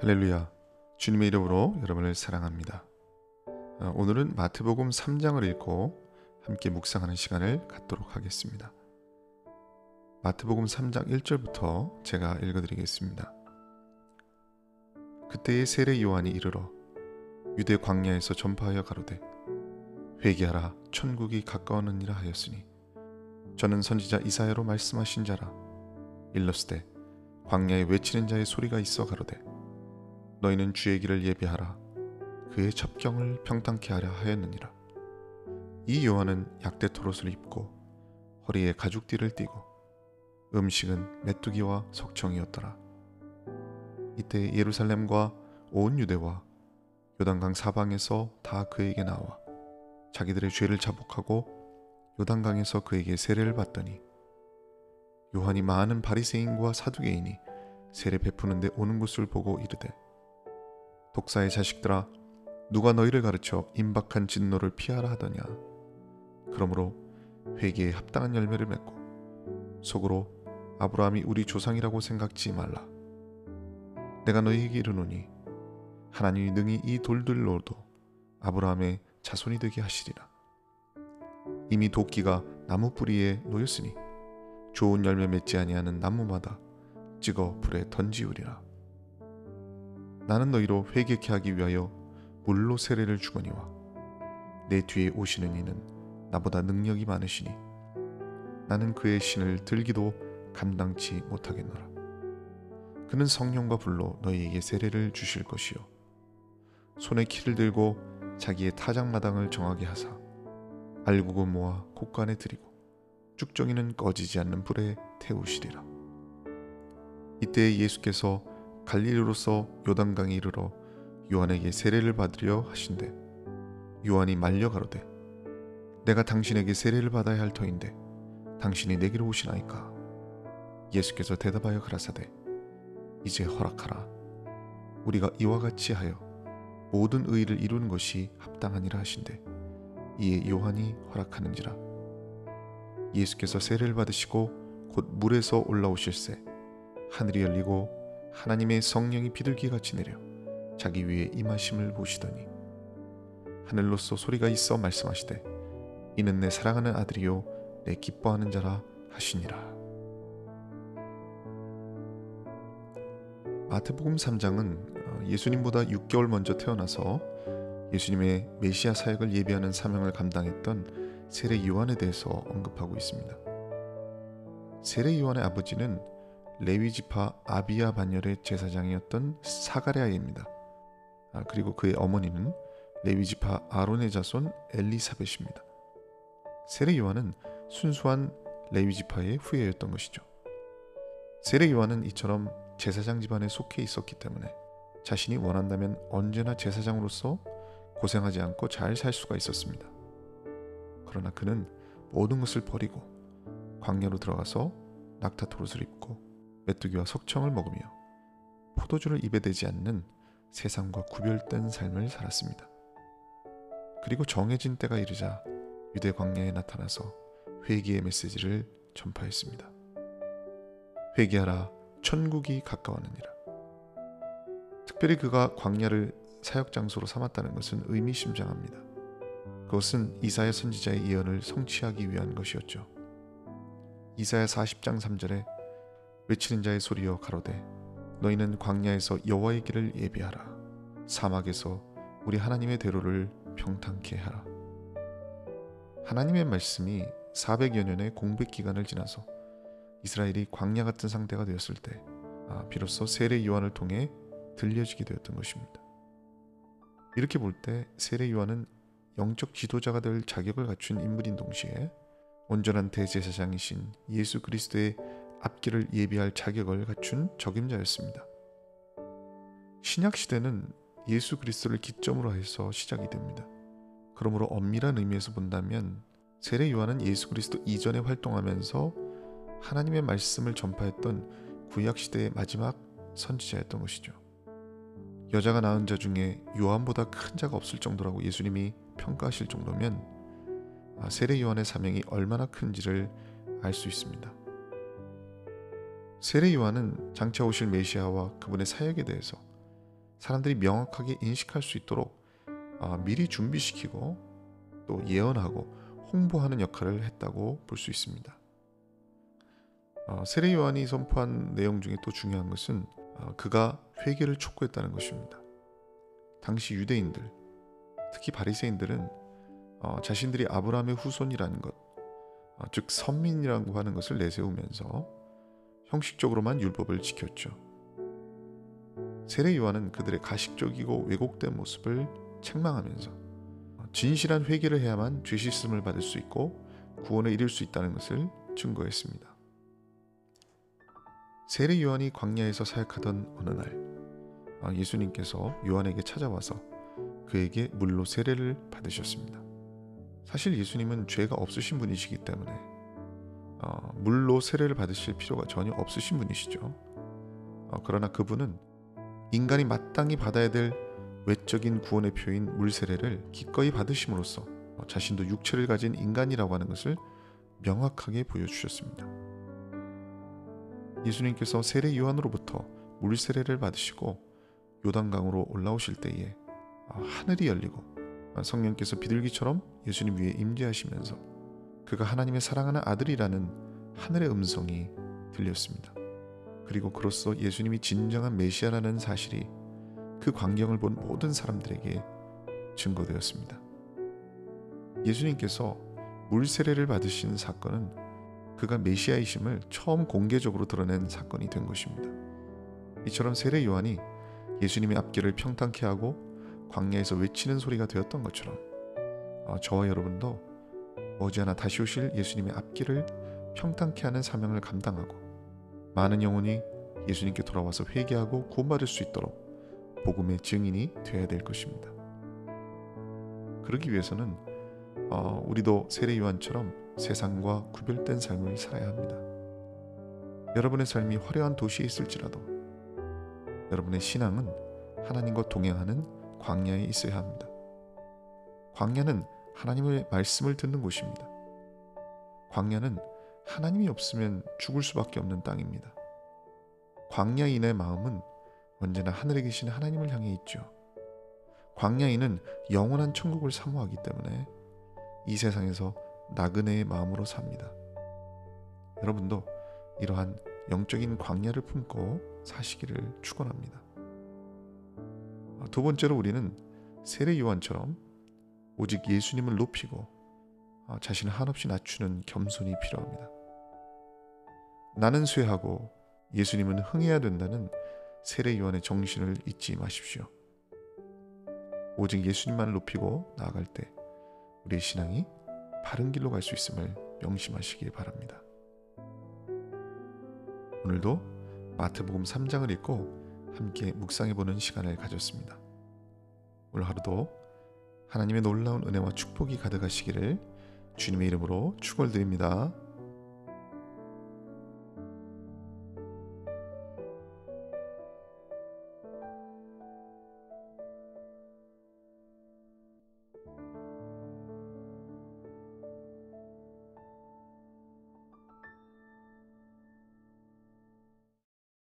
할렐루야. 주님의 이름으로 여러분을 사랑합니다. 오늘은 마태복음 3장을 읽고 함께 묵상하는 시간을 갖도록 하겠습니다. 마태복음 3장 1절부터 제가 읽어드리겠습니다. 그때의 세례 요한이 이르러 유대 광야에서 전파하여 가로되 회개하라 천국이 가까웠느니라 하였으니 저는 선지자 이사야로 말씀하신 자라. 일렀으되 광야에 외치는 자의 소리가 있어 가로되 너희는 주의 길을 예비하라 그의 첩경을 평탄케 하려 하였느니라. 이 요한은 약대 토롯을 입고 허리에 가죽띠를 띠고 음식은 메뚜기와 석청이었더라. 이때 예루살렘과 온 유대와 요단강 사방에서 다 그에게 나와 자기들의 죄를 자복하고 요단강에서 그에게 세례를 받더니 요한이 많은 바리새인과 사두개인이 세례 베푸는데 오는 것을 보고 이르되 독사의 자식들아 누가 너희를 가르쳐 임박한 진노를 피하라 하더냐. 그러므로 회개에 합당한 열매를 맺고 속으로 아브라함이 우리 조상이라고 생각지 말라. 내가 너희에게 이르노니 하나님이 능히 이 돌들로도 아브라함의 자손이 되게 하시리라. 이미 도끼가 나무 뿌리에 놓였으니 좋은 열매 맺지 아니하는 나무마다 찍어 불에 던지우리라. 나는 너희로 회개케 하기 위하여 물로 세례를 주거니와 내 뒤에 오시는 이는 나보다 능력이 많으시니 나는 그의 신을 들기도 감당치 못하겠노라. 그는 성령과 불로 너희에게 세례를 주실 것이요 손에 키를 들고 자기의 타작마당을 정하게 하사 알곡을 모아 곳간에 들이고 쭉정이는 꺼지지 않는 불에 태우시리라. 이때 예수께서 갈릴리로서 요단강에 이르러 요한에게 세례를 받으려 하신대 요한이 말려 가로되 내가 당신에게 세례를 받아야 할 터인데 당신이 내게로 오시나이까. 예수께서 대답하여 가라사대 이제 허락하라. 우리가 이와 같이 하여 모든 의를 이루는 것이 합당하니라 하신대 이에 요한이 허락하는지라. 예수께서 세례를 받으시고 곧 물에서 올라오실새 하늘이 열리고 하나님의 성령이 비둘기같이 내려 자기 위에 임하심을 보시더니 하늘로서 소리가 있어 말씀하시되 이는 내 사랑하는 아들이요 내 기뻐하는 자라 하시니라. 마태복음 3장은 예수님보다 6개월 먼저 태어나서 예수님의 메시아 사역을 예비하는 사명을 감당했던 세례 요한에 대해서 언급하고 있습니다. 세례 요한의 아버지는 레위 지파 아비야 반열의 제사장이었던 사가랴입니다. 그리고 그의 어머니는 레위 지파 아론의 자손 엘리사벳입니다. 세례 요한은 순수한 레위 지파의 후예였던 것이죠. 세례 요한은 이처럼 제사장 집안에 속해 있었기 때문에 자신이 원한다면 언제나 제사장으로서 고생하지 않고 잘 살 수가 있었습니다. 그러나 그는 모든 것을 버리고 광야로 들어가서 낙타 토롯을 입고 메뚜기와 석청을 먹으며 포도주를 입에 대지 않는 세상과 구별된 삶을 살았습니다. 그리고 정해진 때가 이르자 유대 광야에 나타나서 회개의 메시지를 전파했습니다. 회개하라 천국이 가까웠느니라. 특별히 그가 광야를 사역 장소로 삼았다는 것은 의미심장합니다. 그것은 이사야 선지자의 예언을 성취하기 위한 것이었죠. 이사야 40장 3절에 외치는 자의 소리여 가로되 너희는 광야에서 여호와의 길을 예비하라 사막에서 우리 하나님의 대로를 평탄케 하라. 하나님의 말씀이 400여 년의 공백 기간을 지나서 이스라엘이 광야 같은 상태가 되었을 때 비로소 세례 요한을 통해 들려지게 되었던 것입니다. 이렇게 볼 때 세례 요한은 영적 지도자가 될 자격을 갖춘 인물인 동시에 온전한 대제사장이신 예수 그리스도의 앞길을 예비할 자격을 갖춘 적임자였습니다. 신약 시대는 예수 그리스도를 기점으로 해서 시작이 됩니다. 그러므로 엄밀한 의미에서 본다면 세례 요한은 예수 그리스도 이전에 활동하면서 하나님의 말씀을 전파했던 구약 시대의 마지막 선지자였던 것이죠. 여자가 낳은 자 중에 요한보다 큰 자가 없을 정도라고 예수님이 평가하실 정도면 세례 요한의 사명이 얼마나 큰지를 알 수 있습니다. 세례 요한은 장차 오실 메시아와 그분의 사역에 대해서 사람들이 명확하게 인식할 수 있도록 미리 준비시키고 또 예언하고 홍보하는 역할을 했다고 볼 수 있습니다. 세례 요한이 선포한 내용 중에 또 중요한 것은 그가 회개를 촉구했다는 것입니다. 당시 유대인들, 특히 바리새인들은 자신들이 아브라함의 후손이라는 것, 즉 선민이라고 하는 것을 내세우면서 형식적으로만 율법을 지켰죠. 세례 요한은 그들의 가식적이고 왜곡된 모습을 책망하면서 진실한 회개를 해야만 죄 씻음을 받을 수 있고 구원에 이를 수 있다는 것을 증거했습니다. 세례 요한이 광야에서 사역하던 어느 날 예수님께서 요한에게 찾아와서 그에게 물로 세례를 받으셨습니다. 사실 예수님은 죄가 없으신 분이시기 때문에 물로 세례를 받으실 필요가 전혀 없으신 분이시죠. 그러나 그분은 인간이 마땅히 받아야 될 외적인 구원의 표인 물 세례를 기꺼이 받으심으로써 자신도 육체를 가진 인간이라고 하는 것을 명확하게 보여주셨습니다. 예수님께서 세례 요한으로부터 물 세례를 받으시고 요단강으로 올라오실 때에 하늘이 열리고 성령께서 비둘기처럼 예수님 위에 임재하시면서 그가 하나님의 사랑하는 아들이라는 하늘의 음성이 들렸습니다. 그리고 그로써 예수님이 진정한 메시아라는 사실이 그 광경을 본 모든 사람들에게 증거되었습니다. 예수님께서 물 세례를 받으신 사건은 그가 메시아이심을 처음 공개적으로 드러낸 사건이 된 것입니다. 이처럼 세례 요한이 예수님의 앞길을 평탄케 하고 광야에서 외치는 소리가 되었던 것처럼 저와 여러분도 머지않아 다시 오실 예수님의 앞길을 평탄케 하는 사명을 감당하고 많은 영혼이 예수님께 돌아와서 회개하고 구원받을 수 있도록 복음의 증인이 되어야 될 것입니다. 그러기 위해서는 우리도 세례 요한처럼 세상과 구별된 삶을 살아야 합니다. 여러분의 삶이 화려한 도시에 있을지라도 여러분의 신앙은 하나님과 동행하는 광야에 있어야 합니다. 광야는 하나님의 말씀을 듣는 곳입니다. 광야는 하나님이 없으면 죽을 수밖에 없는 땅입니다. 광야인의 마음은 언제나 하늘에 계신 하나님을 향해 있죠. 광야인은 영원한 천국을 사모하기 때문에 이 세상에서 나그네의 마음으로 삽니다. 여러분도 이러한 영적인 광야를 품고 사시기를 축원합니다. 두 번째로 우리는 세례 요한처럼 오직 예수님을 높이고 자신을 한없이 낮추는 겸손이 필요합니다. 나는 쇠하고 예수님은 흥해야 된다는 세례 요한의 정신을 잊지 마십시오. 오직 예수님만을 높이고 나아갈 때 우리의 신앙이 바른 길로 갈 수 있음을 명심하시기 바랍니다. 오늘도 마태복음 3장을 읽고 함께 묵상해보는 시간을 가졌습니다. 오늘 하루도 하나님의 놀라운 은혜와 축복이 가득하시기를 주님의 이름으로 축원드립니다.